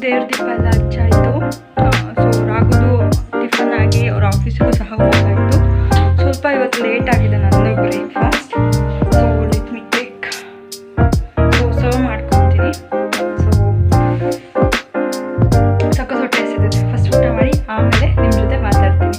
ದೇವ್ರ ದೀಪ ಎಲ್ಲ ಹಚ್ಚಾಯಿತು. So ರಾಗುದು tiffin ಆಗಿ ಅವ್ರ ಆಫೀಸಿಗೂ ಸಹ ಹೋಗಾಯಿತು. ಸ್ವಲ್ಪ ಇವತ್ತು ಲೇಟ್ ಆಗಿದೆ ನನ್ನ breakfast. So let me take. So serve ಮಾಡ್ಕೊತೀನಿ. ಸೊ ಸಕ್ಕ ಹೊಟ್ಟೆ ಹಸಿದಿದೆ. ಫಸ್ಟ್ ಊಟ ಮಾಡಿ ಆಮೇಲೆ ನಿಮ್ಮ ಜೊತೆ ಮಾತಾಡ್ತೀನಿ.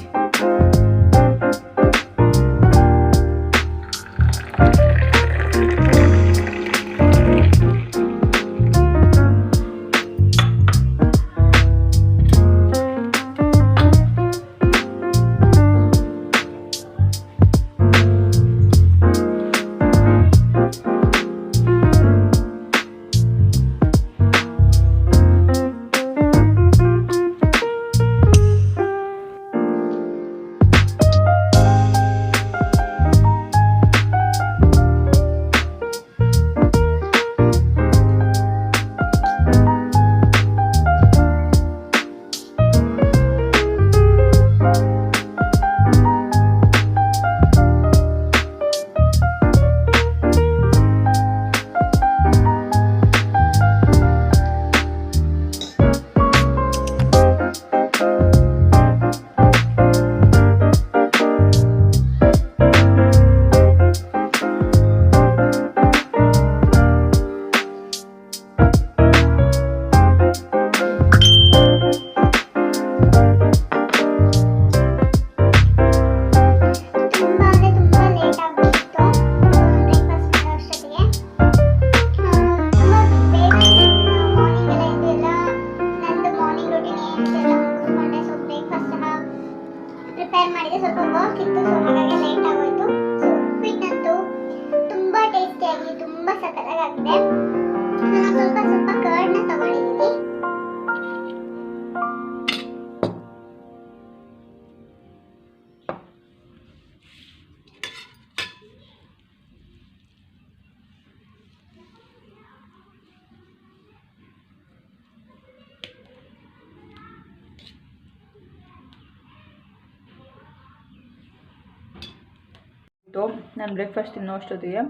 ನಾನು ಬ್ರೇಕ್ಫಾಸ್ಟ್ ತಿನ್ನೋ ಅಷ್ಟೊತ್ತಿಗೆ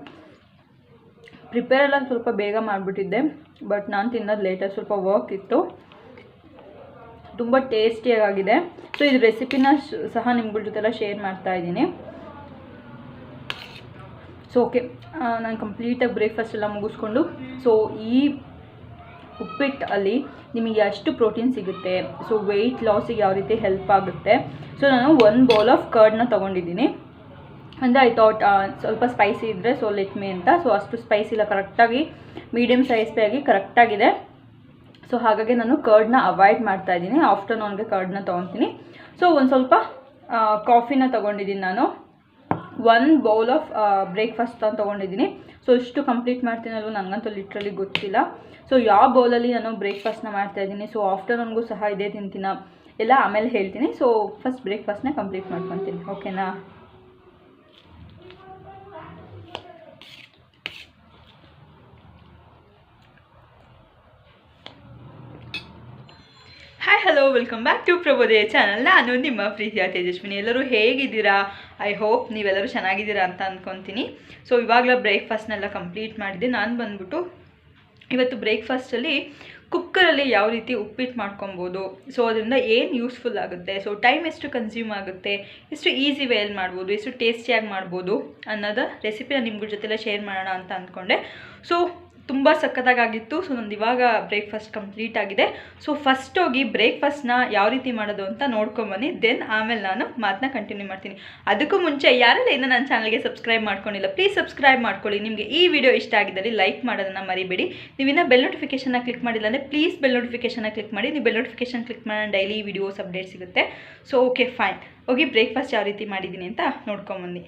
ಪ್ರಿಪೇರ್ ಎಲ್ಲ ಸ್ವಲ್ಪ ಬೇಗ ಮಾಡಿಬಿಟ್ಟಿದ್ದೆ. ಬಟ್ ನಾನು ತಿನ್ನೋದು ಲೇಟಾಗಿ ಸ್ವಲ್ಪ ವರ್ಕ್ ಇತ್ತು. ತುಂಬ ಟೇಸ್ಟಿಯಾಗಿದೆ. ಸೊ ಇದು ರೆಸಿಪಿನ ಸಹ ನಿಮ್ಗಳ ಜೊತೆಲ್ಲ ಶೇರ್ ಮಾಡ್ತಾ ಇದ್ದೀನಿ. ಸೊ ಓಕೆ, ನಾನು ಕಂಪ್ಲೀಟಾಗಿ ಬ್ರೇಕ್ಫಾಸ್ಟ್ ಎಲ್ಲ ಮುಗಿಸ್ಕೊಂಡು, ಸೊ ಈ ಉಪ್ಪಿಟ್ಟಲ್ಲಿ ನಿಮಗೆ ಅಷ್ಟು ಪ್ರೋಟೀನ್ ಸಿಗುತ್ತೆ. ಸೊ ವೆಯ್ಟ್ ಲಾಸಿಗೆ ಯಾವ ರೀತಿ ಹೆಲ್ಪ್ ಆಗುತ್ತೆ. ಸೊ ನಾನು 1 ಬೌಲ್ ಆಫ್ ಕರ್ಡ್ನ ತೊಗೊಂಡಿದ್ದೀನಿ. ಅಂದರೆ ಐ ಥಾಟ್ ಸ್ವಲ್ಪ ಸ್ಪೈಸಿ ಇದ್ದರೆ ಸೊ ಲೆಟ್ ಮೀ ಅಂತ. ಸೊ ಅಷ್ಟು ಸ್ಪೈಸಿ ಇಲ್ಲ, ಕರೆಕ್ಟಾಗಿ ಮೀಡಿಯಮ್ ಸೈಜ್ದಾಗಿ ಕರೆಕ್ಟಾಗಿದೆ. ಸೊ ಹಾಗಾಗಿ ನಾನು ಕರ್ಡ್ನ ಅವಾಯ್ಡ್ ಮಾಡ್ತಾಯಿದ್ದೀನಿ. ಆಫ್ಟರ್ನೂನ್ಗೆ ಕರ್ಡ್ನ ತೊಗೊತೀನಿ. ಸೊ ಒಂದು ಸ್ವಲ್ಪ ಕಾಫಿನ ತೊಗೊಂಡಿದ್ದೀನಿ ನಾನು. 1 ಬೌಲ್ ಆಫ್ ಬ್ರೇಕ್ಫಾಸ್ಟ್ ಅಂತ ತೊಗೊಂಡಿದ್ದೀನಿ. ಸೊ ಇಷ್ಟು ಕಂಪ್ಲೀಟ್ ಮಾಡ್ತೀನಲ್ವ ನನಗಂತೂ ಲಿಟ್ರಲಿ ಗೊತ್ತಿಲ್ಲ. ಸೊ ಯಾವ ಬೌಲಲ್ಲಿ ನಾನು ಬ್ರೇಕ್ಫಾಸ್ಟ್ನ ಮಾಡ್ತಾಯಿದ್ದೀನಿ. ಸೊ ಆಫ್ಟರ್ನೂನ್ಗೂ ಸಹ ಇದೇ ತಿಂತೀನ ಎಲ್ಲ ಆಮೇಲೆ ಹೇಳ್ತೀನಿ. ಸೊ ಫಸ್ಟ್ ಬ್ರೇಕ್ಫಾಸ್ಟ್ನ ಕಂಪ್ಲೀಟ್ ಮಾಡ್ಕೊತೀನಿ, ಓಕೆನಾ. Hi hello, welcome back to Prabodaya channel. ನಾನು ನಿಮ್ಮ ಪ್ರೀತಿಯ ತೇಜಸ್ವಿನಿ. ಎಲ್ಲರೂ ಹೇಗಿದ್ದೀರಾ? ಐ ಹೋಪ್ ನೀವೆಲ್ಲರೂ ಚೆನ್ನಾಗಿದ್ದೀರಾ ಅಂತ ಅಂದ್ಕೊತೀನಿ. ಸೊ ಇವಾಗಲೇ ಬ್ರೇಕ್ಫಾಸ್ಟ್ನೆಲ್ಲ ಕಂಪ್ಲೀಟ್ ಮಾಡಿದ್ದೆ. ನಾನು ಬಂದ್ಬಿಟ್ಟು ಇವತ್ತು ಬ್ರೇಕ್ಫಾಸ್ಟಲ್ಲಿ ಕುಕ್ಕರಲ್ಲಿ ಯಾವ ರೀತಿ ಉಪ್ಪಿಟ್ಟು ಮಾಡ್ಕೊಬೋದು, ಸೊ ಅದರಿಂದ ಏನು ಯೂಸ್ಫುಲ್ ಆಗುತ್ತೆ, ಸೊ ಟೈಮ್ ಎಷ್ಟು ಕನ್ಸ್ಯೂಮ್ ಆಗುತ್ತೆ, ಎಷ್ಟು ಈಸಿ ವೇಯಲ್ಲಿ ಮಾಡ್ಬೋದು, ಎಷ್ಟು ಟೇಸ್ಟಿಯಾಗಿ ಮಾಡ್ಬೋದು ಅನ್ನೋದು ರೆಸಿಪಿನ ನಿಮ್ಗಳ ಜೊತೆಲ್ಲ ಶೇರ್ ಮಾಡೋಣ ಅಂತ ಅಂದ್ಕೊಂಡೆ. ಸೊ ತುಂಬ ಸಖತ್ತಾಗಿತ್ತು. ಸೊ ನಂದು ಇವಾಗ ಬ್ರೇಕ್ಫಾಸ್ಟ್ ಕಂಪ್ಲೀಟ್ ಆಗಿದೆ. ಸೊ ಫಸ್ಟ್ ಹೋಗಿ ಬ್ರೇಕ್ಫಾಸ್ಟ್ನ ಯಾವ ರೀತಿ ಮಾಡೋದು ಅಂತ ನೋಡ್ಕೊಂಬನ್ನಿ. ದೆನ್ ಆಮೇಲೆ ನಾನು ಮಾತನ್ನ ಕಂಟಿನ್ಯೂ ಮಾಡ್ತೀನಿ. ಅದಕ್ಕೂ ಮುಂಚೆ ಯಾರೆಲ್ಲ ಇನ್ನು ನನ್ನ ಚಾನಲ್ಗೆ ಸಬ್ಸ್ಕ್ರೈಬ್ ಮಾಡ್ಕೊಂಡಿಲ್ಲ, ಪ್ಲೀಸ್ ಸಬ್ಸ್ಕ್ರೈಬ್ ಮಾಡ್ಕೊಳ್ಳಿ. ನಿಮಗೆ ಈ ವಿಡಿಯೋ ಇಷ್ಟ ಆಗಿದ್ದರೆ ಲೈಕ್ ಮಾಡೋದನ್ನು ಮರಿಬೇಡಿ. ನೀವಿನ್ನ ಬೆಲ್ ನೋಟಿಫಿಕೇಷನ್ನ ಕ್ಲಿಕ್ ಮಾಡಿಲ್ಲ ಅಂದರೆ ಪ್ಲೀಸ್ ಬೆಲ್ ನೋಟಿಫಿಕೇಷನ್ನ ಕ್ಲಿಕ್ ಮಾಡಿ. ನೀವು ಬೆಲ್ ನೋಟಿಫಿಕೇಷನ್ ಕ್ಲಿಕ್ ಮಾಡೋಣ, ಡೈಲಿ ವಿಡಿಯೋಸ್ ಅಪ್ಡೇಟ್ ಸಿಗುತ್ತೆ. ಸೊ ಓಕೆ ಫೈನ್, ಹೋಗಿ ಬ್ರೇಕ್ಫಾಸ್ಟ್ ಯಾವ ರೀತಿ ಮಾಡಿದ್ದೀನಿ ಅಂತ ನೋಡ್ಕೊಂಬನ್ನಿ.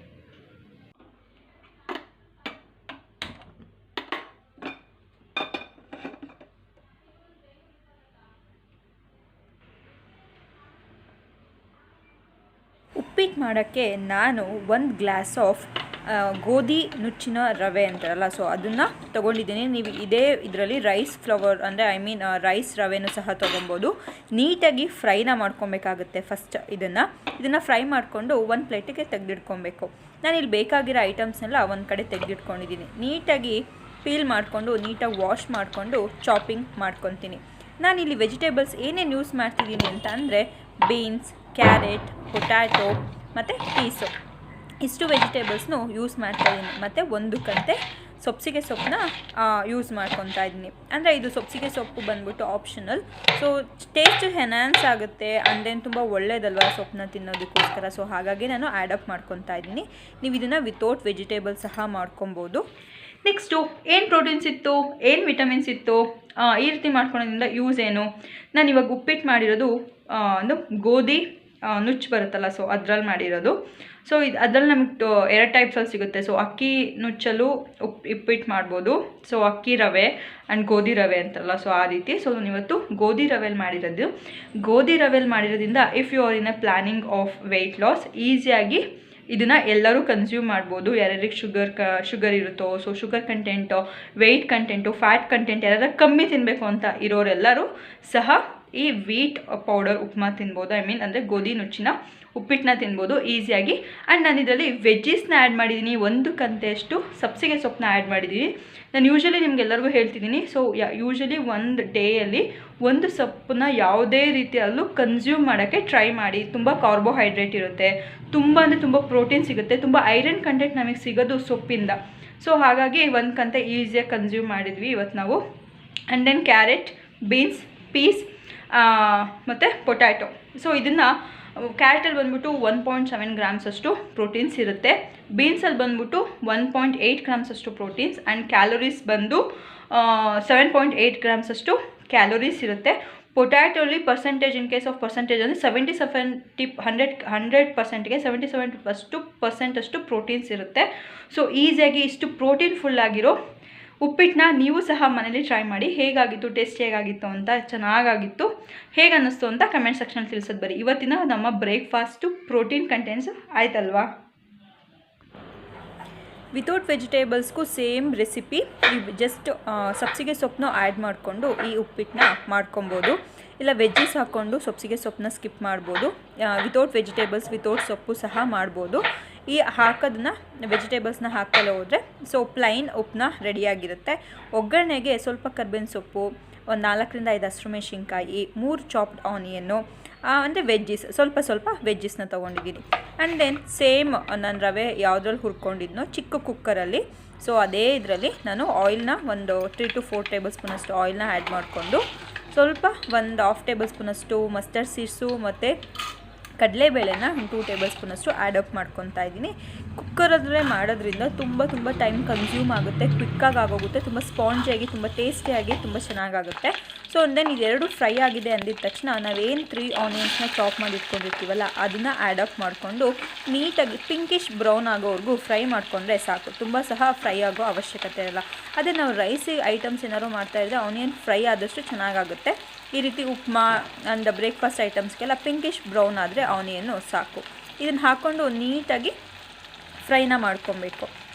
ಉಪ್ಪಿಟ್ಟು ಮಾಡೋಕ್ಕೆ ನಾನು 1 ಗ್ಲಾಸ್ ಆಫ್ ಗೋಧಿ ನುಚ್ಚಿನ ರವೆ ಅಂತಾರಲ್ಲ, ಸೊ ಅದನ್ನು ತೊಗೊಂಡಿದ್ದೀನಿ. ನೀವು ಇದೇ ಇದರಲ್ಲಿ ರೈಸ್ ಫ್ಲವರ್ ಅಂದರೆ ರೈಸ್ ರವೆನೂ ಸಹ ತೊಗೊಬೋದು. ನೀಟಾಗಿ ಫ್ರೈನ ಮಾಡ್ಕೊಬೇಕಾಗುತ್ತೆ. ಫಸ್ಟ್ ಇದನ್ನು ಫ್ರೈ ಮಾಡಿಕೊಂಡು ಒಂದು ಪ್ಲೇಟಿಗೆ ತೆಗೆದಿಟ್ಕೊಬೇಕು. ನಾನಿಲ್ಲಿ ಬೇಕಾಗಿರೋ ಐಟಮ್ಸ್ನೆಲ್ಲ ಒಂದು ಕಡೆ ತೆಗೆದಿಟ್ಕೊಂಡಿದ್ದೀನಿ. ನೀಟಾಗಿ ಪೀಲ್ ಮಾಡಿಕೊಂಡು ನೀಟಾಗಿ ವಾಶ್ ಮಾಡಿಕೊಂಡು ಚಾಪಿಂಗ್ ಮಾಡ್ಕೊತೀನಿ. ನಾನಿಲ್ಲಿ ವೆಜಿಟೇಬಲ್ಸ್ ಏನೇನು ಯೂಸ್ ಮಾಡ್ತಿದ್ದೀನಿ ಅಂತ ಅಂದರೆ ಬೀನ್ಸ್, ಕ್ಯಾರೆಟ್, ಪೊಟ್ಯಾಟೊ ಮತ್ತು ಪೀಸು ಇಷ್ಟು ವೆಜಿಟೇಬಲ್ಸ್ನು ಯೂಸ್ ಮಾಡ್ತಾಯಿದ್ದೀನಿ. ಮತ್ತು ಒಂದು ಕಂತೆ ಸೊಪ್ಸಿಗೆ ಸೊಪ್ಪನ್ನ ಯೂಸ್ ಮಾಡ್ಕೊತಾ ಇದ್ದೀನಿ. ಅಂದರೆ ಇದು ಸೊಪ್ಸಿಗೆ ಸೊಪ್ಪು ಬಂದ್ಬಿಟ್ಟು ಆಪ್ಷನಲ್, ಸೊ ಟೇಸ್ಟ್ ಎನ್ಹಾನ್ಸ್ ಆಗುತ್ತೆ ಆ್ಯಂಡ್ ದೆನ್ ತುಂಬ ಒಳ್ಳೇದಲ್ವ ಸೊಪ್ಪನ್ನ ತಿನ್ನೋದಕ್ಕೋಸ್ಕರ. ಸೊ ಹಾಗಾಗಿ ನಾನು ಆ್ಯಡಪ್ ಮಾಡ್ಕೊತಾ ಇದ್ದೀನಿ. ನೀವು ಇದನ್ನು ವಿತೌಟ್ ವೆಜಿಟೇಬಲ್ ಸಹ ಮಾಡ್ಕೊಬೋದು. ನೆಕ್ಸ್ಟು ಏನು ಪ್ರೋಟೀನ್ಸ್ ಇತ್ತು, ಏನು ವಿಟಮಿನ್ಸ್ ಇತ್ತು, ಈ ರೀತಿ ಮಾಡ್ಕೊಳೋದ್ರಿಂದ ಯೂಸ್ ಏನು. ನಾನು ಇವಾಗ ಉಪ್ಪಿಟ್ಟು ಮಾಡಿರೋದು ಒಂದು ಗೋಧಿ ನುಚ್ಚು ಬರುತ್ತಲ್ಲ, ಸೊ ಅದ್ರಲ್ಲಿ ಮಾಡಿರೋದು. ಸೊ ಇದು ಅದ್ರಲ್ಲಿ ನಮಗೆ 2 ಟೈಪ್ಸಲ್ಲಿ ಸಿಗುತ್ತೆ. ಸೊ ಅಕ್ಕಿ ನುಚ್ಚಲ್ಲೂ ಉಪ್ಪಿಟ್ಟು ಮಾಡ್ಬೋದು. ಸೊ ಅಕ್ಕಿ ರವೆ ಆ್ಯಂಡ್ ಗೋಧಿ ರವೆ ಅಂತಲ್ಲ, ಸೊ ಆ ರೀತಿ. ಸೊ ನಾನು ಇವತ್ತು ಗೋಧಿ ರವೆಯಲ್ಲಿ ಮಾಡಿರೋದು. ಗೋಧಿ ರವೆಯಲ್ಲಿ ಮಾಡಿರೋದ್ರಿಂದ if you are in a planning of weight loss, ಈಸಿಯಾಗಿ ಇದನ್ನು ಎಲ್ಲರೂ ಕನ್ಸ್ಯೂಮ್ ಮಾಡ್ಬೋದು. ಯಾರ್ಯಾರಿಗೆ ಶುಗರ್ ಇರುತ್ತೋ, so sugar content, weight content, fat content ಯಾರ್ಯಾರು ಕಮ್ಮಿ ತಿನ್ನಬೇಕು ಅಂತ ಇರೋರೆಲ್ಲರೂ ಸಹ ಈ ವೀಟ್ ಪೌಡರ್ ಉಪ್ಮಾ ತಿನ್ಬೋದು. ಅಂದರೆ ಗೋಧಿ ನುಚ್ಚಿನ ಉಪ್ಪಿಟ್ಟನ್ನ ತಿನ್ಬೋದು ಈಸಿಯಾಗಿ. ಆ್ಯಂಡ್ ನಾನು ಇದರಲ್ಲಿ ವೆಜ್ಜೀಸ್ನ ಆ್ಯಡ್ ಮಾಡಿದ್ದೀನಿ, 1 ಕಂತೆಯಷ್ಟು ಸಬ್ಸಿಗೆ ಸೊಪ್ಪನ್ನ ಆ್ಯಡ್ ಮಾಡಿದ್ದೀನಿ. ನಾನು ಯೂಶ್ವಲಿ ನಿಮ್ಗೆಲ್ಲರಿಗೂ ಹೇಳ್ತಿದ್ದೀನಿ, ಸೊ ಯೂಶ್ವಲಿ ಒಂದು ಡೇಯಲ್ಲಿ 1 ಸೊಪ್ಪನ್ನ ಯಾವುದೇ ರೀತಿಯಲ್ಲೂ ಕನ್ಸ್ಯೂಮ್ ಮಾಡೋಕ್ಕೆ ಟ್ರೈ ಮಾಡಿ. ತುಂಬ ಕಾರ್ಬೋಹೈಡ್ರೇಟ್ ಇರುತ್ತೆ, ತುಂಬ ಅಂದರೆ ತುಂಬ ಪ್ರೋಟೀನ್ ಸಿಗುತ್ತೆ, ತುಂಬ ಐರನ್ ಕಂಟೆಂಟ್ ನಮಗೆ ಸಿಗೋದು ಸೊಪ್ಪಿಂದ. ಸೊ ಹಾಗಾಗಿ 1 ಕಂತೆ ಈಸಿಯಾಗಿ ಕನ್ಸ್ಯೂಮ್ ಮಾಡಿದ್ವಿ ಇವತ್ತು ನಾವು. And then carrot, beans, peas ಮತ್ತು ಪೊಟ್ಯಾಟೊ. ಸೊ ಇದನ್ನು ಕ್ಯಾರೆಟಲ್ಲಿ ಬಂದ್ಬಿಟ್ಟು 1.7 ಗ್ರಾಮ್ಸ್ ಅಷ್ಟು ಪ್ರೋಟೀನ್ಸ್ ಇರುತ್ತೆ. ಬೀನ್ಸಲ್ಲಿ ಬಂದ್ಬಿಟ್ಟು 1.8 ಗ್ರಾಮ್ಸ್ ಅಷ್ಟು ಪ್ರೋಟೀನ್ಸ್ ಆ್ಯಂಡ್ ಕ್ಯಾಲೋರೀಸ್ ಬಂದು 7.8 ಗ್ರಾಮ್ಸ್ ಅಷ್ಟು ಕ್ಯಾಲೋರೀಸ್ ಇರುತ್ತೆ. ಪೊಟ್ಯಾಟೋಲಿ percentage, in case of percentage ಅಂದರೆ 100%ಗೆ 77% ಅಷ್ಟು ಪ್ರೋಟೀನ್ಸ್ ಇರುತ್ತೆ. ಸೊ ಈಸಿಯಾಗಿ ಇಷ್ಟು ಪ್ರೋಟೀನ್ ಫುಲ್ ಆಗಿರೋ ಉಪ್ಪಿಟ್ಟನ್ನ ನೀವು ಸಹ ಮನೇಲಿ ಟ್ರೈ ಮಾಡಿ. ಹೇಗಾಗಿತ್ತು, ಟೇಸ್ಟ್ ಹೇಗಾಗಿತ್ತು ಅಂತ, ಚೆನ್ನಾಗಾಗಿತ್ತು, ಹೇಗೆ ಅನ್ನಿಸ್ತು ಅಂತ ಕಮೆಂಟ್ ಸೆಕ್ಷನಲ್ಲಿ ತಿಳಿಸೋದು ಬರೀ. ಇವತ್ತಿನ ನಮ್ಮ ಬ್ರೇಕ್ಫಾಸ್ಟು ಪ್ರೋಟೀನ್ ಕಂಟೆಂಟ್ಸ್ ಆಯ್ತಲ್ವಾ. ವಿತೌಟ್ ವೆಜಿಟೇಬಲ್ಸ್ಗೂ ಸೇಮ್ ರೆಸಿಪಿ. ನೀವು ಜಸ್ಟ್ ಸಬ್ಸಿಗೆ ಸೊಪ್ಪನ್ನ ಆ್ಯಡ್ ಮಾಡಿಕೊಂಡು ಈ ಉಪ್ಪಿಟ್ಟನ್ನ ಮಾಡ್ಕೊಬೋದು. ಇಲ್ಲ ವೆಜ್ಜೀಸ್ ಹಾಕ್ಕೊಂಡು ಸೊಪ್ಸಿಗೆ ಸೊಪ್ಪನ್ನ ಸ್ಕಿಪ್ ಮಾಡ್ಬೋದು. ವಿತೌಟ್ ವೆಜಿಟೇಬಲ್ಸ್, ವಿತೌಟ್ ಸೊಪ್ಪು ಸಹ ಮಾಡ್ಬೋದು. ಈ ಹಾಕೋದನ್ನ ವೆಜಿಟೇಬಲ್ಸ್ನ ಹಾಕಲು ಹೋದರೆ ಸೊ ಪ್ಲೈನ್ ಉಪ್ಪನ್ನ ರೆಡಿಯಾಗಿರುತ್ತೆ. ಒಗ್ಗರಣೆಗೆ ಸ್ವಲ್ಪ ಕರ್ಬೇವಿನ ಸೊಪ್ಪು, ಒಂದು 4ರಿಂದ 5 ಹಸಿಮೆಣಸಿನ್ಕಾಯಿ, 3 ಚಾಪ್ಡ್ ಆನಿಯನ್ನು, ಅಂದರೆ ವೆಜ್ಜೀಸ್ ಸ್ವಲ್ಪ ವೆಜ್ಜೀಸ್ನ ತೊಗೊಂಡಿದ್ದೀನಿ. ಆ್ಯಂಡ್ ದೆನ್ ಸೇಮ್ ನಾನು ರವೆ ಯಾವುದ್ರಲ್ಲಿ ಹುರ್ಕೊಂಡಿದ್ನೋ ಚಿಕ್ಕ ಕುಕ್ಕರಲ್ಲಿ, ಸೊ ಅದೇ ಇದರಲ್ಲಿ ನಾನು ಆಯಿಲ್ನ ಒಂದು 3 to 4 ಟೇಬಲ್ ಸ್ಪೂನಷ್ಟು ಆಯಿಲ್ನ ಆ್ಯಡ್ ಮಾಡಿಕೊಂಡು ಸ್ವಲ್ಪ ಒಂದು 1/2 ಟೇಬಲ್ ಸ್ಪೂನಷ್ಟು ಮಸ್ಟರ್ಡ್ ಸೀಡ್ಸು ಮತ್ತು ಕಡಲೆಬೇಳೆನ 2 ಟೇಬಲ್ ಸ್ಪೂನಷ್ಟು ಆ್ಯಡಪ್ ಮಾಡ್ಕೊತಾ ಇದ್ದೀನಿ. ಕುಕ್ಕರಲ್ಲೇ ಮಾಡೋದ್ರಿಂದ ತುಂಬ ಟೈಮ್ ಕನ್ಸ್ಯೂಮ್ ಆಗುತ್ತೆ, ಕ್ವಿಕ್ಕಾಗಿ ಆಗೋಗುತ್ತೆ, ತುಂಬ ಸ್ಪಾಂಜಿಯಾಗಿ, ತುಂಬ ಟೇಸ್ಟಿಯಾಗಿ, ತುಂಬ ಚೆನ್ನಾಗಾಗುತ್ತೆ. ಸೊ ದೆನ್ ಇದೆರಡು ಫ್ರೈ ಆಗಿದೆ ಅಂದಿದ ತಕ್ಷಣ ನಾವೇನು 3 ಆನಿಯನ್ಸ್ನ ಚಾಪ್ ಮಾಡಿ ಇಟ್ಕೊಂಡಿರ್ತೀವಲ್ಲ ಅದನ್ನು ಆ್ಯಡಪ್ ಮಾಡಿಕೊಂಡು ನೀಟಾಗಿ ಪಿಂಕಿಶ್ ಬ್ರೌನ್ ಆಗೋವರೆಗೂ ಫ್ರೈ ಮಾಡಿಕೊಂಡ್ರೆ ಸಾಕು. ತುಂಬ ಸಹ ಫ್ರೈ ಆಗೋ ಅವಶ್ಯಕತೆ ಇರಲ್ಲ. ಅದೇ ನಾವು ರೈಸ್ ಐಟಮ್ಸ್ ಏನಾದ್ರು ಮಾಡ್ತಾಯಿದ್ರೆ ಆನಿಯನ್ ಫ್ರೈ ಆದಷ್ಟು ಚೆನ್ನಾಗಾಗುತ್ತೆ. ಈ ರೀತಿ ಉಪ್ಮಾ ಅಂಡ್ ಬ್ರೇಕ್ಫಾಸ್ಟ್ ಐಟಮ್ಸ್ಗೆಲ್ಲ ಪಿಂಕಿಶ್ ಬ್ರೌನ್ ಆದರೆ ಆನಿಯನ್ನು ಸಾಕು. ಇದನ್ನು ಹಾಕ್ಕೊಂಡು ನೀಟಾಗಿ ಫ್ರೈನ ಮಾಡ್ಕೊಬೇಕು.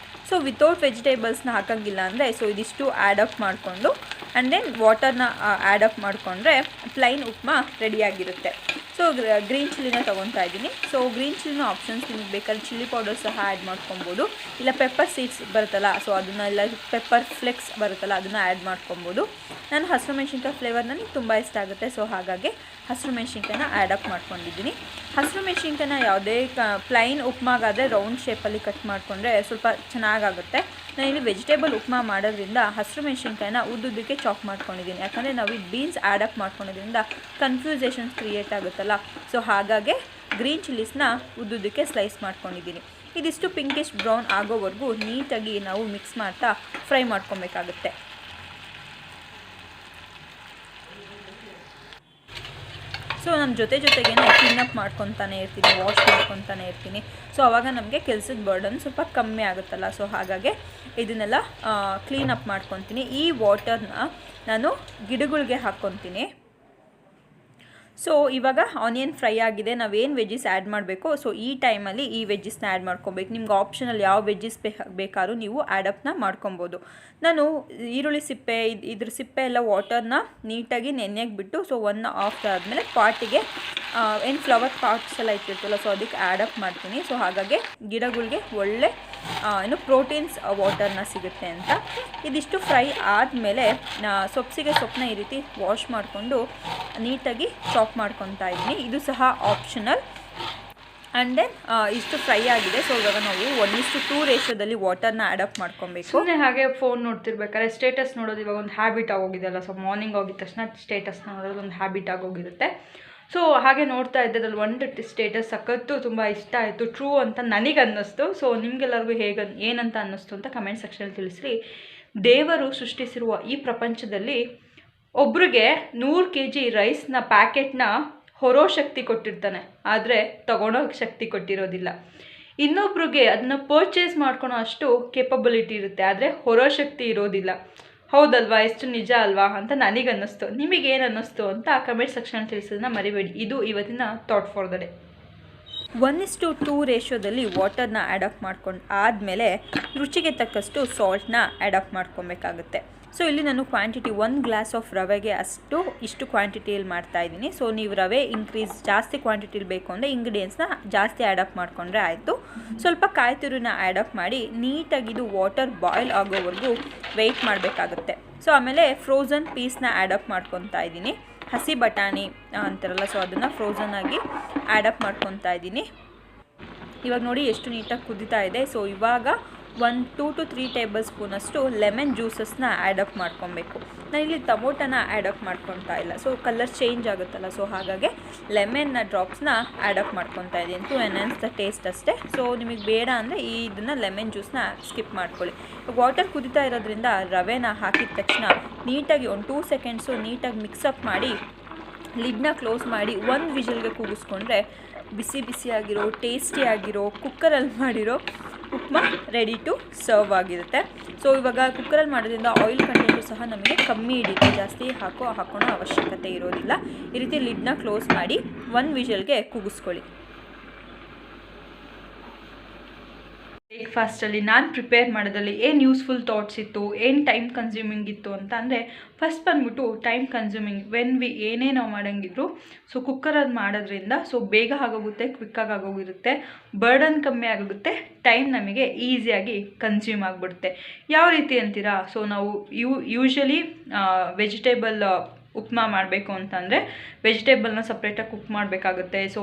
ಸೊ ವಿತೌಟ್ ವೆಜಿಟೇಬಲ್ಸ್ನ ಹಾಕೋಂಗಿಲ್ಲ ಅಂದರೆ ಸೊ ಇದಿಷ್ಟು ಆ್ಯಡಪ್ ಮಾಡಿಕೊಂಡು ಆ್ಯಂಡ್ ದೆನ್ ವಾಟರ್ನ ಆ್ಯಡಪ್ ಮಾಡಿಕೊಂಡ್ರೆ ಪ್ಲೈನ್ ಉಪ್ಮಾ ರೆಡಿಯಾಗಿರುತ್ತೆ. ಸೊ ಗ್ರೀನ್ ಚಿಲ್ಲಿನ ತೊಗೊತಾ ಇದ್ದೀನಿ. ಸೊ ಗ್ರೀನ್ ಚಿಲ್ಲಿನ ಆಪ್ಷನ್ಸ್ ನಿಮಗೆ ಬೇಕಾದ್ರೆ ಚಿಲ್ಲಿ ಪೌಡರ್ ಸಹ ಆ್ಯಡ್ ಮಾಡ್ಕೊಬೋದು, ಇಲ್ಲ ಪೆಪ್ಪರ್ ಸೀಡ್ಸ್ ಬರುತ್ತಲ್ಲ ಸೊ ಅದನ್ನು, ಇಲ್ಲ ಪೆಪ್ಪರ್ ಫ್ಲೆಕ್ಸ್ ಬರುತ್ತಲ್ಲ ಅದನ್ನು ಆ್ಯಡ್ ಮಾಡ್ಕೊಬೋದು. ನಾನು ಹಸಿರು ಮೆಣಸಿನ್ಕಾಯಿ ಫ್ಲೇವರ್ ನನಗೆ ತುಂಬ ಇಷ್ಟ ಆಗುತ್ತೆ, ಸೊ ಹಾಗಾಗಿ ಹಸಿರು ಮೆಣಸಿನ್ಕಾಯಿನ ಆ್ಯಡಪ್ ಮಾಡ್ಕೊಂಡಿದ್ದೀನಿ. ಹಸಿರು ಮೆಣಸಿನ್ಕಾಯಿನ ಯಾವುದೇ ಪ್ಲೈನ್ ಉಪ್ಮಾಗಾದರೆ ರೌಂಡ್ ಶೇಪಲ್ಲಿ ಕಟ್ ಮಾಡಿಕೊಂಡ್ರೆ ಸ್ವಲ್ಪ ಚೆನ್ನಾಗಾಗುತ್ತೆ. ನಾನಿಲ್ಲಿ ವೆಜಿಟೇಬಲ್ ಉಪ್ಮಾ ಮಾಡೋದ್ರಿಂದ ಹಸಿರು ಮೆಣಸಿನ್ಕಾಯಿನ ಉದ್ದುದ್ದಕ್ಕೆ ಚಾಪ್ ಮಾಡ್ಕೊಂಡಿದ್ದೀನಿ. ಯಾಕಂದರೆ ನಾವು ಈ ಬೀನ್ಸ್ ಆ್ಯಡಪ್ ಮಾಡ್ಕೊಳೋದ್ರಿಂದ ಕನ್ಫ್ಯೂಸೇಷನ್ಸ್ ಕ್ರಿಯೇಟ್ ಆಗುತ್ತಲ್ಲ, ಸೊ ಹಾಗಾಗಿ ಗ್ರೀನ್ ಚಿಲ್ಲೀಸ್ನ ಉದ್ದುದ್ದಕ್ಕೆ ಸ್ಲೈಸ್ ಮಾಡ್ಕೊಂಡಿದ್ದೀನಿ. ಇದಿಷ್ಟು ಪಿಂಕಿಶ್ ಬ್ರೌನ್ ಆಗೋವರೆಗೂ ನೀಟಾಗಿ ನಾವು ಮಿಕ್ಸ್ ಮಾಡ್ತಾ ಫ್ರೈ ಮಾಡ್ಕೊಬೇಕಾಗುತ್ತೆ. ಸೊ ನಾನು ಜೊತೆಗೇ ಕ್ಲೀನಪ್ ಮಾಡ್ಕೊತಾನೆ ಇರ್ತೀನಿ, ವಾಶ್ ಮಾಡ್ಕೊತಾನೆ ಇರ್ತೀನಿ. ಸೊ ಆವಾಗ ನಮಗೆ ಕೆಲಸದ ಬರ್ಡನ್ ಸ್ವಲ್ಪ ಕಮ್ಮಿ ಆಗುತ್ತಲ್ಲ, ಸೊ ಹಾಗಾಗಿ ಇದನ್ನೆಲ್ಲ ಕ್ಲೀನಪ್ ಮಾಡ್ಕೊತೀನಿ. ಈ ವಾಟರ್ನ ನಾನು ಗಿಡಗಳಿಗೆ ಹಾಕ್ಕೊತೀನಿ. ಸೊ ಇವಾಗ ಆನಿಯನ್ ಫ್ರೈ ಆಗಿದೆ, ನಾವೇನು ವೆಜ್ಜೀಸ್ ಆ್ಯಡ್ ಮಾಡಬೇಕು ಸೊ ಈ ಟೈಮಲ್ಲಿ ಈ ವೆಜ್ಜೀಸ್ನ ಆ್ಯಡ್ ಮಾಡ್ಕೊಬೇಕು. ನಿಮ್ಗೆ ಆಪ್ಷನಲ್ ಯಾವ ವೆಜ್ಜೀಸ್ ಬೇಕಾದ್ರೂ ನೀವು ಆ್ಯಡಪ್ನ ಮಾಡ್ಕೊಬೋದು. ನಾನು ಈರುಳ್ಳಿ ಸಿಪ್ಪೆ ಇದ್ರ ಸಿಪ್ಪೆ ಎಲ್ಲ ವಾಟರ್ನ ನೀಟಾಗಿ ನೆನೆಯಕ್ಕೆ ಬಿಟ್ಟು ಸೊ 1 ಹಾಫ್ ಆದಮೇಲೆ ಪಾಟಿಗೆ ಏನು ಫ್ಲವರ್ ಪಾಟ್ಸ್ ಎಲ್ಲ ಇಟ್ಟಿರ್ತೀವಲ್ಲ ಸೊ ಅದಕ್ಕೆ ಆ್ಯಡಪ್ ಮಾಡ್ತೀನಿ. ಸೊ ಹಾಗಾಗಿ ಗಿಡಗಳಿಗೆ ಒಳ್ಳೆ ಏನು ಪ್ರೋಟೀನ್ಸ್ ವಾಟರ್ನ ಸಿಗುತ್ತೆ ಅಂತ. ಇದಿಷ್ಟು ಫ್ರೈ ಆದಮೇಲೆ ಸೊಪ್ಪನ್ನ ಈ ರೀತಿ ವಾಶ್ ಮಾಡಿಕೊಂಡು ನೀಟಾಗಿ ಚಾಪ್ ಮಾಡ್ಕೊತಾ ಇದ್ದೀನಿ. ಇದು ಸಹ ಆಪ್ಷನಲ್. ಆ್ಯಂಡ್ ದೆನ್ ಇಷ್ಟು ಫ್ರೈ ಆಗಿದೆ. ಸೊ ಇವಾಗ ನಾವು 1:2 ರೇಷಿಯೋದಲ್ಲಿ ವಾಟರ್ನ ಅಡಾಪ್ಟ್ ಮಾಡ್ಕೊಬೇಕು. ಸುಮ್ಮನೆ ಹಾಗೆ ಫೋನ್ ನೋಡ್ತಿರ್ಬೇಕಾದ್ರೆ ಸ್ಟೇಟಸ್ ನೋಡೋದು ಇವಾಗ ಒಂದು ಹ್ಯಾಬಿಟ್ ಆಗೋಗಿದೆಯಲ್ಲ. ಸೊ ಮಾರ್ನಿಂಗ್ ಹೋಗಿದ ತಕ್ಷಣ ಸ್ಟೇಟಸ್ನ ನೋಡೋದು ಒಂದು ಹ್ಯಾಬಿಟ್ ಆಗೋಗಿರುತ್ತೆ. ಸೊ ಹಾಗೆ ನೋಡ್ತಾ ಇದ್ದೆ, ಅದ್ರಲ್ಲಿ ಒಂದು ಸ್ಟೇಟಸ್ ಸಖತ್ತು ತುಂಬ ಇಷ್ಟ ಆಯಿತು, ಟ್ರೂ ಅಂತ ನನಗೆ ಅನ್ನಿಸ್ತು. ಸೊ ನಿಮಗೆಲ್ಲರಿಗೂ ಏನಂತ ಅನ್ನಿಸ್ತು ಅಂತ ಕಮೆಂಟ್ ಸೆಕ್ಷನಲ್ಲಿ ತಿಳಿಸ್ರಿ. ದೇವರು ಸೃಷ್ಟಿಸಿರುವ ಈ ಪ್ರಪಂಚದಲ್ಲಿ ಒಬ್ರಿಗೆ 100 kg ರೈಸ್ನ ಪ್ಯಾಕೆಟ್ನ ಹೊರೋ ಶಕ್ತಿ ಕೊಟ್ಟಿರ್ತಾನೆ, ಆದರೆ ತಗೊಳೋ ಶಕ್ತಿ ಕೊಟ್ಟಿರೋದಿಲ್ಲ. ಇನ್ನೊಬ್ರಿಗೆ ಅದನ್ನ ಪರ್ಚೇಸ್ ಮಾಡ್ಕೊಳೋ ಅಷ್ಟು ಕೇಪಬಿಲಿಟಿ ಇರುತ್ತೆ, ಆದರೆ ಹೊರೋ ಶಕ್ತಿ ಇರೋದಿಲ್ಲ. ಹೌದಲ್ವಾ? ಎಷ್ಟು ನಿಜ ಅಲ್ವಾ ಅಂತ ನನಗನ್ನಿಸ್ತು. ನಿಮಗೇನು ಅನ್ನಿಸ್ತು ಅಂತ ಕಮೆಂಟ್ ಸೆಕ್ಷನ್ ತಿಳಿಸೋದನ್ನ ಮರಿಬೇಡಿ. ಇದು ಇವತ್ತಿನ ಥಾಟ್ ಫಾರ್ ದ ಡೇ. 1:2 ರೇಷಿಯೋದಲ್ಲಿ ವಾಟರ್ನ ಅಡಾಪ್ಟ್ ಮಾಡ್ಕೊಂಡು ಆದಮೇಲೆ ರುಚಿಗೆ ತಕ್ಕಷ್ಟು ಸಾಲ್ಟ್ನ ಅಡಾಪ್ಟ್ ಮಾಡ್ಕೊಬೇಕಾಗುತ್ತೆ. ಸೊ ಇಲ್ಲಿ ನಾನು ಕ್ವಾಂಟಿಟಿ 1 ಗ್ಲಾಸ್ ಆಫ್ ರವೆಗೆ ಇಷ್ಟು ಕ್ವಾಂಟಿಟಿಯಲ್ಲಿ ಮಾಡ್ತಾಯಿದ್ದೀನಿ. ಸೊ ನೀವು ರವೆ ಜಾಸ್ತಿ ಕ್ವಾಂಟಿಟಿಲಿ ಬೇಕು ಅಂದರೆ ಇಂಗ್ರೀಡಿಯೆಂಟ್ಸ್ನ ಜಾಸ್ತಿ ಆ್ಯಡಪ್ ಮಾಡಿಕೊಂಡ್ರೆ ಆಯಿತು. ಸ್ವಲ್ಪ ಕಾಯಿ ತುರಿನ ಆ್ಯಡಪ್ ಮಾಡಿ ನೀಟಾಗಿದು ವಾಟರ್ ಬಾಯ್ಲ್ ಆಗೋವರೆಗೂ ವೆಯ್ಟ್ ಮಾಡಬೇಕಾಗುತ್ತೆ. ಸೊ ಆಮೇಲೆ ಫ್ರೋಝನ್ ಪೀಸ್ನ ಆ್ಯಡಪ್ ಮಾಡ್ಕೊತಾ ಇದ್ದೀನಿ. ಹಸಿ ಬಟಾಣಿ ಅಂತಾರಲ್ಲ, ಸೊ ಅದನ್ನು ಫ್ರೋಝನ್ ಆಗಿ ಆ್ಯಡಪ್ ಮಾಡ್ಕೊತಾ ಇದ್ದೀನಿ. ಇವಾಗ ನೋಡಿ ಎಷ್ಟು ನೀಟಾಗಿ ಕುದೀತಾ ಇದೆ. ಸೊ ಇವಾಗ 2 to 3 ಟೇಬಲ್ ಸ್ಪೂನಷ್ಟು ಲೆಮನ್ ಜ್ಯೂಸಸ್ನ ಆ್ಯಡಪ್ ಮಾಡ್ಕೊಬೇಕು. ನಾನಿಲ್ಲಿ ಟೊಮೊಟೊನ ಆ್ಯಡಪ್ ಮಾಡ್ಕೊತಾ ಇಲ್ಲ, ಸೊ ಕಲರ್ ಚೇಂಜ್ ಆಗುತ್ತಲ್ಲ. ಸೊ ಹಾಗಾಗಿ ಲೆಮನ್ನ ಡ್ರಾಪ್ಸ್ನ ಆ್ಯಡಪ್ ಮಾಡ್ಕೊತಾ ಇದ್ದೀನಿ ಟು ಎನ್ಹಾನ್ಸ್ ದ ಟೇಸ್ಟ್ ಅಷ್ಟೇ. ಸೊ ನಿಮಗೆ ಬೇಡ ಅಂದರೆ ಇದನ್ನು ಲೆಮನ್ ಜ್ಯೂಸ್ನ ಸ್ಕಿಪ್ ಮಾಡ್ಕೊಳ್ಳಿ. ವಾಟರ್ ಕುದೀತಾ ಇರೋದ್ರಿಂದ ರವೆನ ಹಾಕಿದ ತಕ್ಷಣ ನೀಟಾಗಿ ಒಂದು 2 ಸೆಕೆಂಡ್ಸು ನೀಟಾಗಿ ಮಿಕ್ಸಪ್ ಮಾಡಿ ಲಿಡ್ನ ಕ್ಲೋಸ್ ಮಾಡಿ 1 ವಿಷಲ್ಗೆ ಕೂಗಿಸ್ಕೊಂಡ್ರೆ ಬಿಸಿಯಾಗಿರೋ ಟೇಸ್ಟಿಯಾಗಿರೋ ಕುಕ್ಕರಲ್ಲಿ ಮಾಡಿರೋ ಉಪ್ಮಾ ರೆಡಿ ಟು ಸರ್ವ್ ಆಗಿರುತ್ತೆ. ಸೊ ಇವಾಗ ಕುಕ್ಕರಲ್ಲಿ ಮಾಡೋದ್ರಿಂದ ಆಯಿಲ್ ಕಂಟೆಂಟು ಸಹ ನಮಗೆ ಕಮ್ಮಿ ಹಿಡಿಯುತ್ತೆ, ಜಾಸ್ತಿ ಹಾಕೋಣೋ ಅವಶ್ಯಕತೆ ಇರೋದಿಲ್ಲ. ಈ ರೀತಿ ಲಿಡ್ನ ಕ್ಲೋಸ್ ಮಾಡಿ 1 ವಿಷಲ್ಗೆ ಕೂಗಿಸ್ಕೊಳ್ಳಿ. ಬ್ರೇಕ್ಫಾಸ್ಟಲ್ಲಿ ನಾನು ಪ್ರಿಪೇರ್ ಮಾಡೋದ್ರಲ್ಲಿ ಏನು ಯೂಸ್ಫುಲ್ ಥಾಟ್ಸ್ ಇತ್ತು, ಏನು ಟೈಮ್ ಕನ್ಸ್ಯೂಮಿಂಗ್ ಇತ್ತು ಅಂತ ಅಂದರೆ, ಫಸ್ಟ್ ಬಂದ್ಬಿಟ್ಟು ಟೈಮ್ ಕನ್ಸ್ಯೂಮಿಂಗ್ ಏನೇ ನಾವು ಮಾಡೋಂಗಿದ್ರು ಸೊ ಕುಕ್ಕರಲ್ಲಿ ಮಾಡೋದ್ರಿಂದ ಸೊ ಬೇಗ ಆಗೋಗುತ್ತೆ, ಕ್ವಿಕ್ಕಾಗಿ ಆಗೋಗಿರುತ್ತೆ, ಬರ್ಡನ್ ಕಮ್ಮಿ ಆಗೋಗುತ್ತೆ, ಟೈಮ್ ನಮಗೆ ಈಸಿಯಾಗಿ ಕನ್ಸ್ಯೂಮ್ ಆಗಿಬಿಡುತ್ತೆ. ಯಾವ ರೀತಿ ಅಂತೀರಾ? ಸೊ ನಾವು ಯೂಶ್ವಲಿ ವೆಜಿಟೇಬಲ್ ಉಪ್ಮಾ ಮಾಡಬೇಕು ಅಂತಂದರೆ ವೆಜಿಟೇಬಲ್ನ ಸಪ್ರೇಟಾಗಿ ಕುಕ್ ಮಾಡಬೇಕಾಗುತ್ತೆ. ಸೊ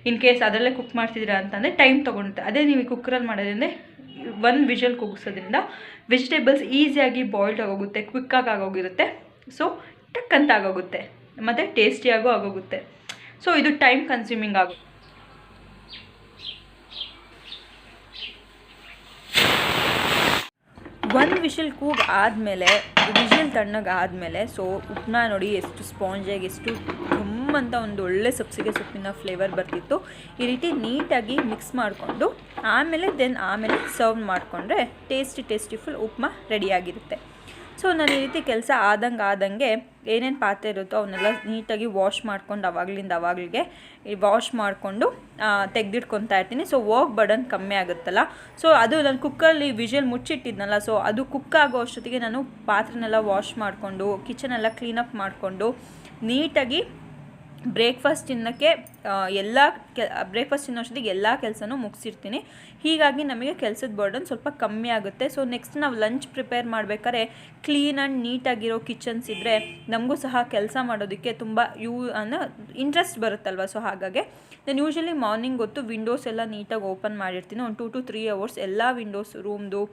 ಇನ್ ಕೇಸ್ ಅದರಲ್ಲೇ ಕುಕ್ ಮಾಡ್ತಿದ್ದೀರಾ ಅಂತಂದರೆ ಟೈಮ್ ತೊಗೊಳುತ್ತೆ. ಅದೇ ನೀವು ಕುಕ್ಕರಲ್ಲಿ ಮಾಡೋದ್ರಿಂದ 1 ವಿಷಲ್ ಕೂಗಿಸೋದ್ರಿಂದ ವೆಜಿಟೇಬಲ್ಸ್ ಈಸಿಯಾಗಿ ಬಾಯ್ಲ್ಡ್ ಆಗೋಗುತ್ತೆ, ಕ್ವಿಕ್ಕಾಗಿ ಆಗೋಗಿರುತ್ತೆ. ಸೊ ಟಕ್ ಅಂತ ಆಗೋಗುತ್ತೆ ಮತ್ತು ಟೇಸ್ಟಿಯಾಗೂ ಆಗೋಗುತ್ತೆ. ಸೊ ಇದು ಟೈಮ್ ಕನ್ಸ್ಯೂಮಿಂಗ್ ಆಗುತ್ತೆ. 1 ವಿಷಲ್ ಆದಮೇಲೆ ವಿಷಲ್ ತಣ್ಣಗಾದಮೇಲೆ ಸೊ ಉಪ್ಪನ್ನ ನೋಡಿ ಎಷ್ಟು ಸ್ಪಾಂಜಾಗಿ ಎಷ್ಟು ಅಂತ ಒಂದು ಒಳ್ಳೆ ಸೊಪ್ಪಿನ ಫ್ಲೇವರ್ ಬರ್ತಿತ್ತು. ಈ ರೀತಿ ನೀಟಾಗಿ ಮಿಕ್ಸ್ ಮಾಡಿಕೊಂಡು ಆಮೇಲೆ ಸರ್ವ್ ಮಾಡಿಕೊಂಡ್ರೆ ಟೇಸ್ಟಿ ಫುಲ್ ಉಪ್ಮಾ ರೆಡಿಯಾಗಿರುತ್ತೆ. ಸೊ ನಾನು ಈ ರೀತಿ ಕೆಲಸ ಆದಂಗೆ ಏನೇನು ಪಾತ್ರೆ ಇರುತ್ತೋ ಅವನ್ನೆಲ್ಲ ನೀಟಾಗಿ ವಾಶ್ ಮಾಡ್ಕೊಂಡು ಅವಾಗಲಿಗೆ ವಾಶ್ ಮಾಡಿಕೊಂಡು ತೆಗೆದಿಟ್ಕೊತಾ ಇರ್ತೀನಿ. ಸೊ ವರ್ಕ್ ಬರ್ಡನ್ ಕಮ್ಮಿ ಆಗುತ್ತಲ್ಲ. ಸೊ ಅದು ನಾನು ಕುಕ್ಕರಲ್ಲಿ ವಿಷಲ್ ಮುಚ್ಚಿಟ್ಟಿದ್ನಲ್ಲ, ಸೊ ಅದು ಕುಕ್ ಆಗೋ ಅಷ್ಟೊತ್ತಿಗೆ ನಾನು ಪಾತ್ರೆನೆಲ್ಲ ವಾಶ್ ಮಾಡಿಕೊಂಡು ಕಿಚನೆಲ್ಲ ಕ್ಲೀನಪ್ ಮಾಡಿಕೊಂಡು ನೀಟಾಗಿ ಬ್ರೇಕ್ಫಾಸ್ಟ್ ತಿನ್ನೋಕ್ಕೆ ಬ್ರೇಕ್ಫಾಸ್ಟ್ ತಿನ್ನೋಷ್ಟೊತ್ತಿಗೆ ಎಲ್ಲ ಕೆಲಸನೂ ಮುಗಿಸಿರ್ತೀನಿ. ಹೀಗಾಗಿ ನಮಗೆ ಕೆಲಸದ ಬರ್ಡನ್ ಸ್ವಲ್ಪ ಕಮ್ಮಿ ಆಗುತ್ತೆ. ಸೊ ನೆಕ್ಸ್ಟ್ ನಾವು ಲಂಚ್ ಪ್ರಿಪೇರ್ ಮಾಡಬೇಕಾದ್ರೆ ಕ್ಲೀನ್ ಆ್ಯಂಡ್ ನೀಟಾಗಿರೋ ಕಿಚನ್ಸ್ ಇದ್ದರೆ ನಮಗೂ ಸಹ ಕೆಲಸ ಮಾಡೋದಕ್ಕೆ ತುಂಬ ಇಂಟ್ರೆಸ್ಟ್ ಬರುತ್ತಲ್ವ. ಸೊ ಹಾಗಾಗಿ ನಾನು ಯೂಶ್ವಲಿ ಮಾರ್ನಿಂಗ್ ಹೊತ್ತು ವಿಂಡೋಸ್ ಎಲ್ಲ ನೀಟಾಗಿ ಓಪನ್ ಮಾಡಿರ್ತೀನಿ. ಒಂದು 2 to 3 hours ಎಲ್ಲ ವಿಂಡೋಸ್ ರೂಮ್ದು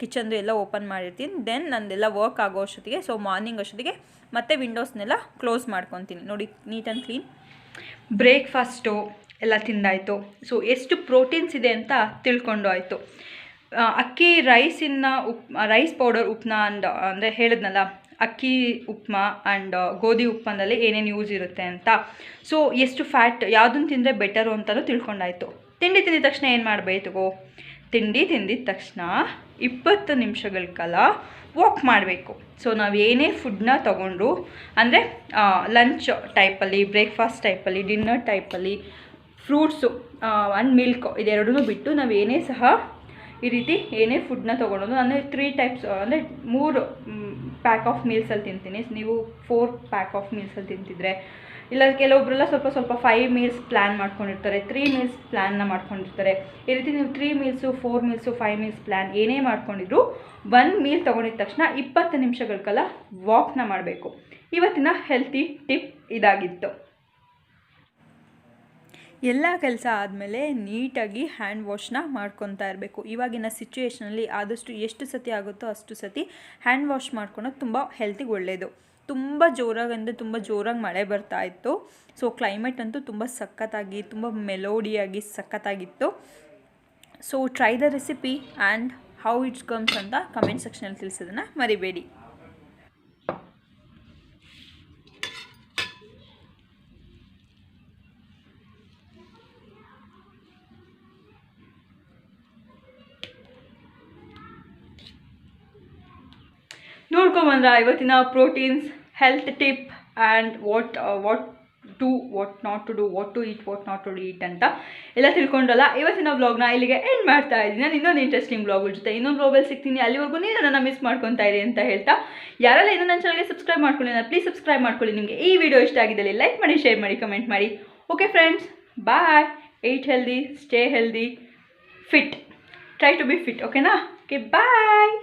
ಕಿಚನ್ದು ಎಲ್ಲ ಓಪನ್ ಮಾಡಿರ್ತೀನಿ. ದೆನ್ ನಂದೆಲ್ಲ ವರ್ಕ್ ಆಗೋ ಅಷ್ಟೊತ್ತಿಗೆ ಸೊ ಮಾರ್ನಿಂಗ್ ಅಷ್ಟೊತ್ತಿಗೆ ಮತ್ತೆ ವಿಂಡೋಸ್ನೆಲ್ಲ ಕ್ಲೋಸ್ ಮಾಡ್ಕೊತೀನಿ. ನೋಡಿ ನೀಟ್ ಆ್ಯಂಡ್ ಕ್ಲೀನ್. ಬ್ರೇಕ್ಫಾಸ್ಟು ಎಲ್ಲ ತಿಂದಾಯಿತು. ಸೊ ಎಷ್ಟು ಪ್ರೋಟೀನ್ಸ್ ಇದೆ ಅಂತ ತಿಳ್ಕೊಂಡು ಆಯಿತು. ಅಕ್ಕಿ ರೈಸ್ ಪೌಡರ್ ಉಪ್ಮಾ ಅಂದರೆ ಹೇಳಿದ್ನಲ್ಲ, ಅಕ್ಕಿ ಉಪ್ಮಾ ಆ್ಯಂಡ್ ಗೋಧಿ ಉಪ್ಮಾದಲ್ಲಿ ಏನೇನು ಯೂಸ್ ಇರುತ್ತೆ ಅಂತ. ಸೊ ಎಷ್ಟು ಫ್ಯಾಟ್ ಯಾವುದನ್ನು ತಿಂದರೆ ಬೆಟರು ಅಂತಲೂ ತಿಳ್ಕೊಂಡಾಯಿತು. ತಿಂಡಿ ತಿಂದಿದ ತಕ್ಷಣ ಏನು ಮಾಡಬೇಕು? ತಿಂಡಿ ತಿಂದಿದ ತಕ್ಷಣ 20 ನಿಮಿಷಗಳ ಕಾಲ ವಾಕ್ ಮಾಡಬೇಕು. ಸೊ ನಾವು ಏನೇ ಫುಡ್ನ ತೊಗೊಂಡ್ರು ಅಂದರೆ ಲಂಚ್ ಟೈಪಲ್ಲಿ, ಬ್ರೇಕ್ಫಾಸ್ಟ್ ಟೈಪಲ್ಲಿ, ಡಿನ್ನರ್ ಟೈಪಲ್ಲಿ, ಫ್ರೂಟ್ಸು ಆ್ಯಂಡ್ ಮಿಲ್ಕ್ ಇದೆರಡೂ ಬಿಟ್ಟು ನಾವು ಏನೇ ಸಹ ಈ ರೀತಿ ಏನೇ ಫುಡ್ನ ತೊಗೊಳೋದು. ನಾನು 3 ಟೈಪ್ಸ್ ಅಂದರೆ 3 ಪ್ಯಾಕ್ ಆಫ್ ಮೀಲ್ಸಲ್ಲಿ ತಿಂತೀನಿ. ನೀವು 4 ಪ್ಯಾಕ್ ಆಫ್ ಮೀಲ್ಸಲ್ಲಿ ತಿಂತಿದ್ರೆ, ಇಲ್ಲ ಕೆಲವೊಬ್ಬರೆಲ್ಲ ಸ್ವಲ್ಪ 5 ಮೀಲ್ಸ್ ಪ್ಲ್ಯಾನ್ ಮಾಡ್ಕೊಂಡಿರ್ತಾರೆ, 3 ಮೀಲ್ಸ್ ಪ್ಲ್ಯಾನ್ನ ಮಾಡ್ಕೊಂಡಿರ್ತಾರೆ. ಈ ರೀತಿ ನೀವು 3 ಮೀಲ್ಸು 4 ಮೀಲ್ಸು 5 ಮೀಲ್ಸ್ ಪ್ಲ್ಯಾನ್ ಏನೇ ಮಾಡ್ಕೊಂಡಿದ್ರು 1 ಮೀಲ್ ತೊಗೊಂಡಿದ ತಕ್ಷಣ 20 ನಿಮಿಷಗಳ ಕಾಲ ವಾಕ್ನ ಮಾಡಬೇಕು. ಇವತ್ತಿನ ಹೆಲ್ತಿ ಟಿಪ್ ಇದಾಗಿತ್ತು. ಎಲ್ಲ ಕೆಲಸ ಆದಮೇಲೆ ನೀಟಾಗಿ ಹ್ಯಾಂಡ್ ವಾಶ್ನ ಮಾಡ್ಕೊತಾ ಇರಬೇಕು. ಇವಾಗಿನ ಸಿಚುವೇಷನಲ್ಲಿ ಆದಷ್ಟು ಎಷ್ಟು ಸತಿ ಆಗುತ್ತೋ ಅಷ್ಟು ಸತಿ ಹ್ಯಾಂಡ್ ವಾಶ್ ಮಾಡ್ಕೊಳೋದು ತುಂಬ ಹೆಲ್ತಿಗೆ ಒಳ್ಳೆಯದು. ತುಂಬ ಜೋರಾಗಿ ಮಳೆ ಬರ್ತಾ ಇತ್ತು. ಸೊ ಕ್ಲೈಮೇಟ್ ಅಂತೂ ತುಂಬ ಸಖತ್ತಾಗಿ, ತುಂಬ ಮೆಲೋಡಿಯಾಗಿ ಸಖತ್ತಾಗಿತ್ತು. So try the recipe and how it's comes ಅಂತ ಕಮೆಂಟ್ ಸೆಕ್ಷನಲ್ಲಿ ತಿಳಿಸೋದನ್ನು ಮರಿಬೇಡಿ. ನೋಡ್ಕೊಂಬಂದ್ರೆ ಇವತ್ತಿನ proteins, health tip and what not to do, what to eat, what not to eat ಅಂತ ಎಲ್ಲ ತಿಳ್ಕೊಂಡ್ರಲ್ಲ. ಇವತ್ತಿನ ವ್ಲಾಗ್ನ ಇಲ್ಲಿಗೆ ಎಂಡ್ ಮಾಡ್ತಾ ಇದ್ದೀನಿ. ನಾನು ಇನ್ನೊಂದು ಇಂಟ್ರೆಸ್ಟಿಂಗ್ ವ್ಲಾಗ್ ಜೊತೆ ಇನ್ನೊಂದು ವ್ಲಾಗಲ್ಲಿ ಸಿಗ್ತೀನಿ. ಅಲ್ಲಿವರೆಗೂ ನೀವು ನನ್ನನ್ನು ಮಿಸ್ ಮಾಡ್ಕೊತಾ ಇರಿ ಅಂತ ಹೇಳ್ತಾ, ಯಾರೆಲ್ಲ ಇನ್ನೂ ನನ್ನ ಚಾನಲ್ಗೆ ಸಬ್ಸ್ಕ್ರೈಬ್ ಮಾಡ್ಕೊಳ್ಳಿ, ನಾನು ಪ್ಲೀಸ್ ಸಬ್ಸ್ಕ್ರೈಬ್ ಮಾಡ್ಕೊಳ್ಳಿ. ನಿಮಗೆ ಈ ವಿಡಿಯೋ ಇಷ್ಟ ಆಗಿದ್ದಲ್ಲಿ ಲೈಕ್ ಮಾಡಿ, ಶೇರ್ ಮಾಡಿ, ಕಮೆಂಟ್ ಮಾಡಿ. Okay friends, bye. Eat healthy, stay healthy, fit. Try to be fit. ಓಕೆನಾ? ಓಕೆ, ಬಾಯ್.